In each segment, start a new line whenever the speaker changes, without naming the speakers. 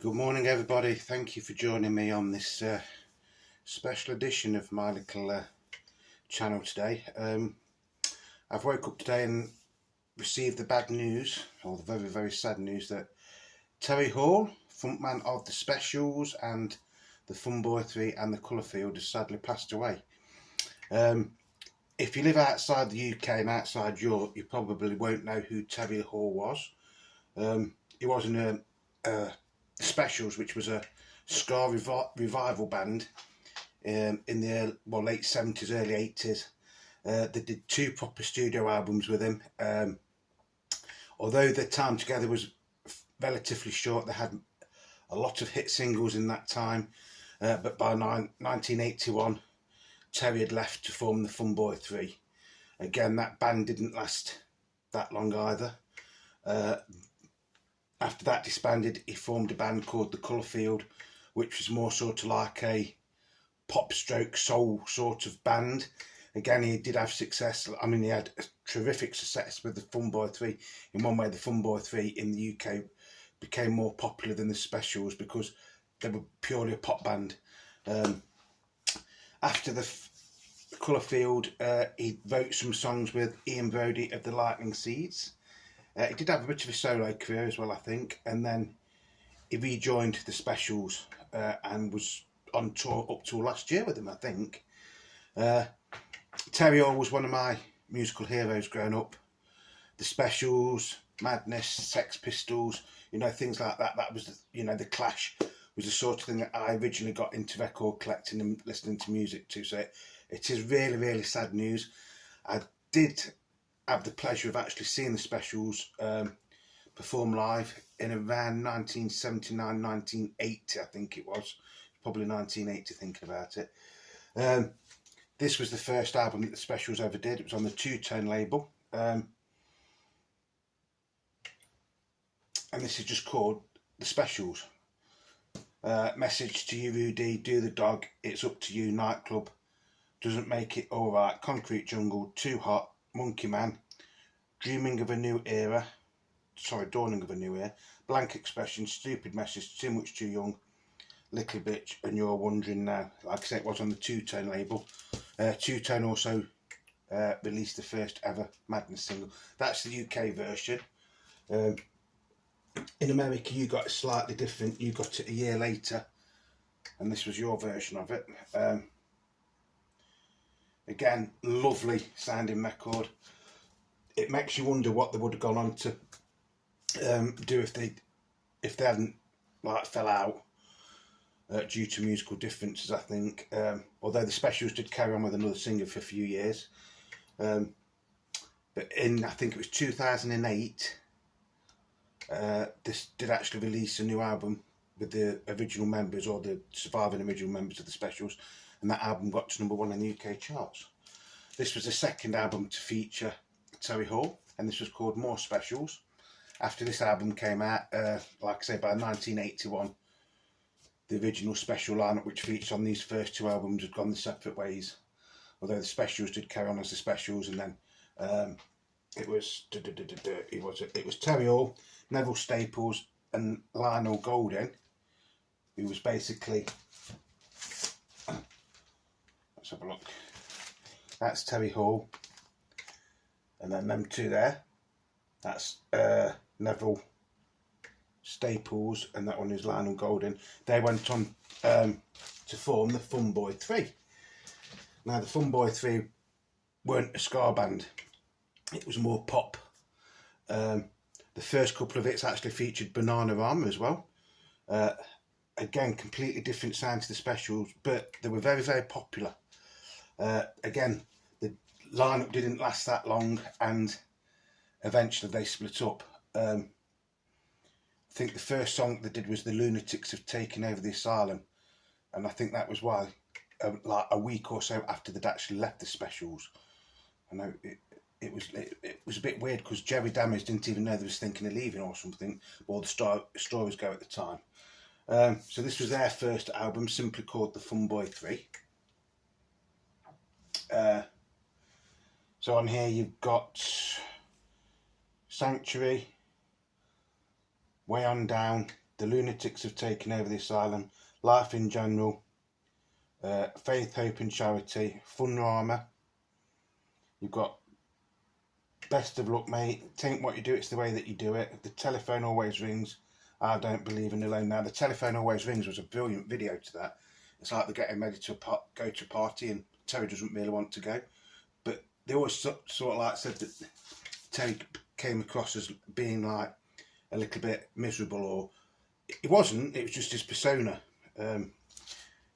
Good morning everybody, thank you for joining me on this special edition of my little channel today. I've woke up today and received the bad news, or the very sad news, that Terry Hall, frontman of the Specials and the Funboy 3 and the Colourfield, has sadly passed away. If you live outside the UK and outside Europe, you probably won't know who Terry Hall was. He was in a Specials, which was a ska revival band in the late 70s, early 80s. They did 2 proper studio albums with him. Although their time together was relatively short, they had a lot of hit singles in that time. But by 1981, Terry had left to form the Funboy 3. Again, that band didn't last that long either. After that disbanded, he formed a band called the Colourfield, which was more sort of like a pop stroke soul sort of band. Again, he did have success. I mean, he had a terrific success with the Funboy 3. In one way, the Funboy 3 in the UK became more popular than the Specials because they were purely a pop band. After the Colourfield, he wrote some songs with Ian Brody of the Lightning Seeds. He did have a bit of a solo career as well, I think, and then he rejoined the Specials and was on tour up till last year with them, I think. Terry Hall was one of my musical heroes growing up. The Specials, Madness, Sex Pistols, things like that. That was, the Clash was the sort of thing that I originally got into record collecting and listening to music to. So it is really sad news. I did have the pleasure of actually seeing the Specials perform live in around 1979, 1980, I think it was. Probably 1980, thinking about it. This was the first album that the Specials ever did. It was on the Two Tone label. And this is just called The Specials. Message to you, Rudy, Do the Dog, It's Up to You, Nightclub, Doesn't Make It Alright, Concrete Jungle, Too Hot, Monkey Man, Dawning of a New Era, Blank Expression, Stupid Message, Too Much Too Young, Little Bitch, and You're Wondering Now. Like I said, it was on the Two Tone label. Two Tone also released the first ever Madness single. That's the UK version. In America, you got it slightly different. You got it a year later, and this was your version of it. Again, lovely sounding record. It makes you wonder what they would have gone on to do if they hadn't fell out due to musical differences, I think. Although the Specials did carry on with another singer for a few years. But in, I think it was 2008, this did actually release a new album with the original members, or the surviving original members of the Specials, and that album got to #1 in the UK charts. This was the second album to feature Terry Hall, and this was called More Specials. After this album came out, like I say, by 1981, the original Special lineup, which featured on these first 2 albums, had gone their separate ways. Although the Specials did carry on as the Specials, and then it was Terry Hall, Neville Staples, and Lionel Golding, who was basically, let's have a look. That's Terry Hall, and then them 2 there. That's Neville Staples, and that one is Lionel Golding. They went on to form the Funboy 3. Now, the Funboy 3 weren't a ska band. It was more pop. The first couple of hits actually featured Bananarama as well. Again, completely different sound to the Specials, but they were very popular. Again, the lineup didn't last that long, and eventually they split up. I think the first song they did was The Lunatics Have Taken Over the Asylum, and I think that was why, like a week or so after they'd actually left the Specials. I know it was a bit weird because Jerry Dammers didn't even know they was thinking of leaving or something, or the stories go at the time. So this was their first album, simply called the Funboy 3. So on here you've got Sanctuary, Way On Down, The lunatics have taken over the asylum, life in general, faith, hope and charity, Funrama. You've got best of luck, mate. Tain't what you do, it's the way that you do it. The telephone always rings. I don't believe in alone. Now, the telephone always rings was a brilliant video to that. It's like they're getting ready to go to a party and Terry doesn't really want to go. But they always sort of like said that Terry came across as being like a little bit miserable, or it wasn't, it was just his persona. And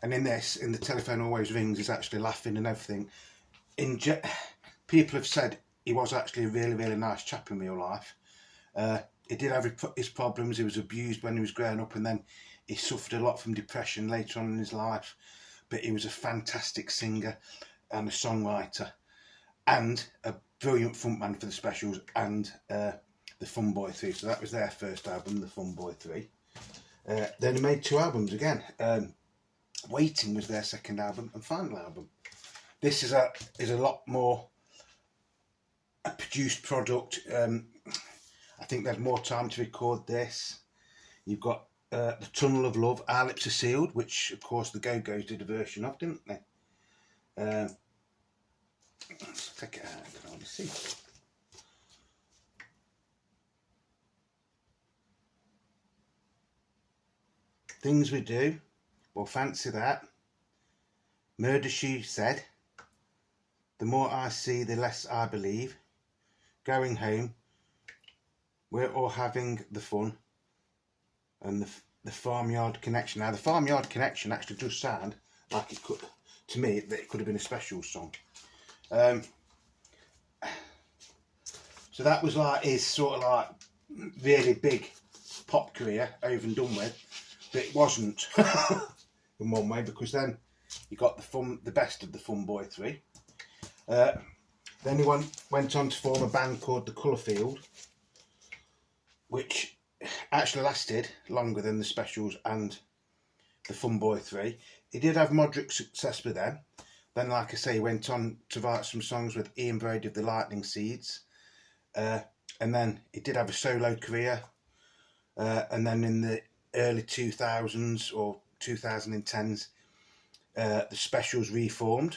in this, in the telephone always rings, he's actually laughing and everything. People have said he was actually a really, really nice chap in real life. He did have his problems. He was abused when he was growing up, and then he suffered a lot from depression later on in his life. But he was a fantastic singer and a songwriter, and a brilliant frontman for the Specials and the Funboy 3. So that was their first album, the Funboy 3. Then they made 2 albums again. Waiting was their second album and final album. This is a lot more a produced product. I think they had more time to record this. You've got the Tunnel of Love, Our Lips Are Sealed, which of course the Go-Go's did a version of, didn't they? Let's take it out, I can hardly see. Things We Do, well, fancy that. Murder She Said, The More I See, The Less I Believe, Going Home, We're All Having the Fun, and the Farmyard Connection. Now, the Farmyard Connection actually does sound like it could, to me, that it could have been a special song. So that was like his sort of like really big pop career over and done with, but it wasn't in one way, because then you got the best of the Funboy 3. Then he went on to form a band called the Colourfield, which actually lasted longer than the Specials and the Funboy 3. He did have moderate success with them. Then, like I say, he went on to write some songs with Ian Brady of the Lightning Seeds. And then he did have a solo career. And then in the early 2000s or 2010s, the Specials reformed.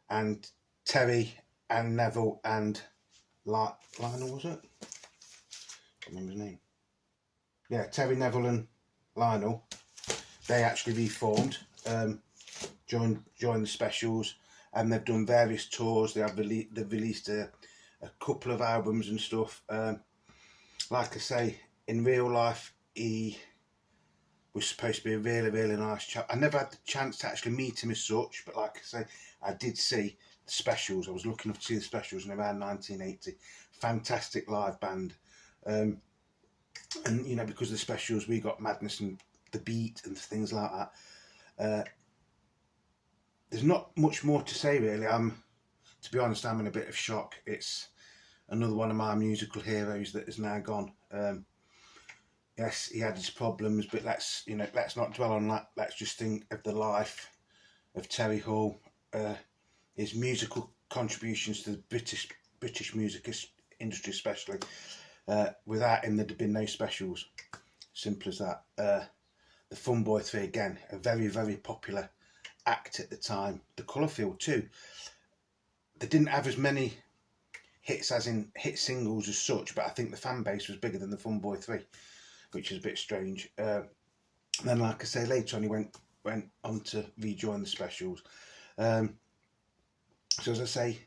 And Terry and Neville and Lionel, was it? I can't remember his name. Yeah, Terry, Neville and Lionel, they actually reformed, joined the Specials, and they've done various tours. They've released a couple of albums and stuff. Like I say, in real life, he was supposed to be a really, really nice chap. I never had the chance to actually meet him as such, but like I say, I did see the Specials. I was looking up to see the Specials in around 1980. Fantastic live band. And, you know, because of the Specials, we got Madness and The Beat and things like that. There's not much more to say, really. To be honest, I'm in a bit of shock. It's another one of my musical heroes that is now gone. Yes, he had his problems, but let's not dwell on that. Let's just think of the life of Terry Hall, his musical contributions to the British music industry, especially. Without him, there'd have been no Specials. Simple as that. The Funboy 3, again, a very, very popular act at the time. The Colourfield too. They didn't have as many hits as in hit singles as such, but I think the fan base was bigger than the Funboy 3, which is a bit strange. Then, like I say, later on he went on to rejoin the Specials. So as I say,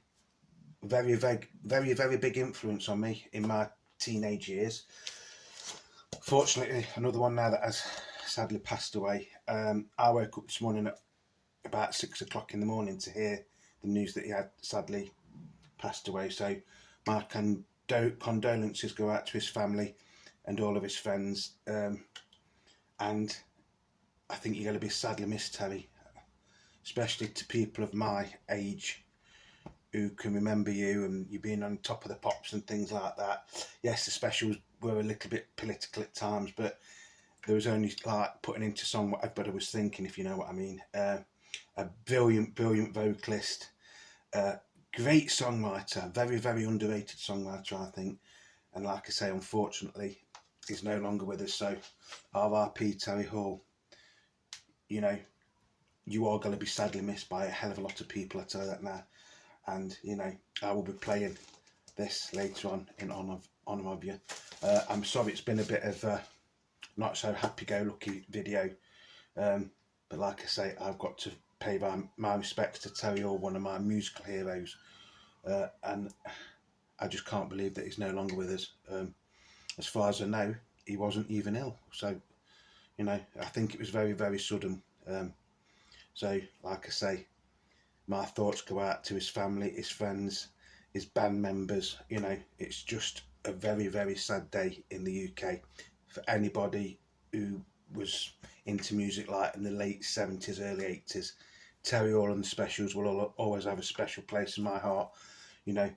very, very, very, very big influence on me in my teenage years. Fortunately, another one now that has sadly passed away. I woke up this morning at about 6 o'clock in the morning to hear the news that he had sadly passed away. So my condolences go out to his family and all of his friends. And I think you're going to be sadly missed, Terry, especially to people of my age who can remember you and you being on top of the pops and things like that. Yes, the Specials were a little bit political at times, but there was only like putting into song what everybody was thinking, if you know what I mean. A brilliant vocalist, great songwriter, very, very underrated songwriter, I think. And like I say, unfortunately, is no longer with us. So R.I.P Terry Hall. You know, you are going to be sadly missed by a hell of a lot of people, I tell you that now. And you know, I will be playing this later on in honour of you. I'm sorry it's been a bit of a not so happy-go-lucky video, but like I say, I've got to pay my respects to Terry Hall, one of my musical heroes, and I just can't believe that he's no longer with us. As far as I know, he wasn't even ill, so you know, I think it was very, very sudden. So like I say, my thoughts go out to his family, his friends, his band members. You know, it's just a very, very sad day in the UK for anybody who was into music like in the late 70s, early 80s. Terry Hall and the Specials will always have a special place in my heart. You know,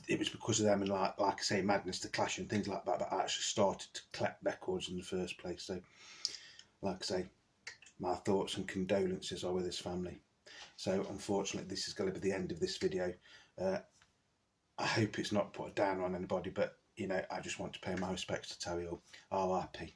it was because of them, and like I say, Madness, The Clash and things like that, that I actually started to collect records in the first place. So like I say, my thoughts and condolences are with his family. So unfortunately, this is going to be the end of this video. I hope it's not put down on anybody, but you know, I just want to pay my respects to Terry Hall. R.I.P.